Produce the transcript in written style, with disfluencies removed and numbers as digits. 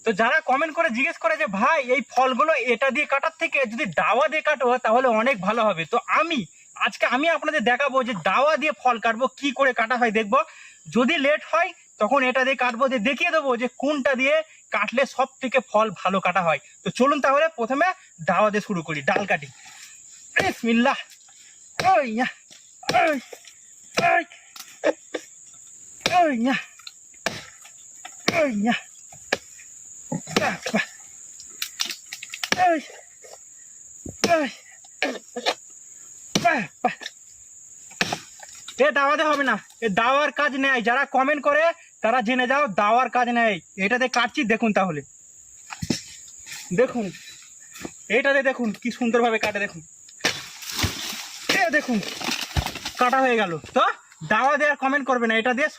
তো যারা কমেন্ট করে জিজ্ঞেস করে যে ভাই এই ফলগুলো এটা দিয়ে কাটার থেকে যদি দাওয়া দিয়ে কাটো তাহলে অনেক ভালো হবে, তো আজকে আমি আপনাদের দেখাবো যে দাওয়া দিয়ে ফল কাটবো, কি করে কাটা হয় দেখবো। যদি লেট হয় তখন এটা দিয়ে কাটবো, দিয়ে দেখিয়ে দেবো যে কোনটা দিয়ে কাটলে সব থেকে ফল ভালো কাটা হয়। তো চলুন তাহলে প্রথমে দাওয়া দিয়ে শুরু করি, ডাল কাটি। বিসমিল্লাহ। ওই না, ওই ওই ওই না, ওই না, এ দাওয়াতে হবে না, এ দাওয়ার কাজ নেই। যারা কমেন্ট করে তারা জেনে যাও, দাওয়ার কাজ নেই। এটাতে কাটছি দেখুন, তাহলে দেখুন এইটাতে দেখুন কি সুন্দরভাবে কাটে, দেখুন দেখুন কাটা হয়ে গেল। তো দাওয়া দেওয়ার কমেন্ট করবে না, এটা দিয়ে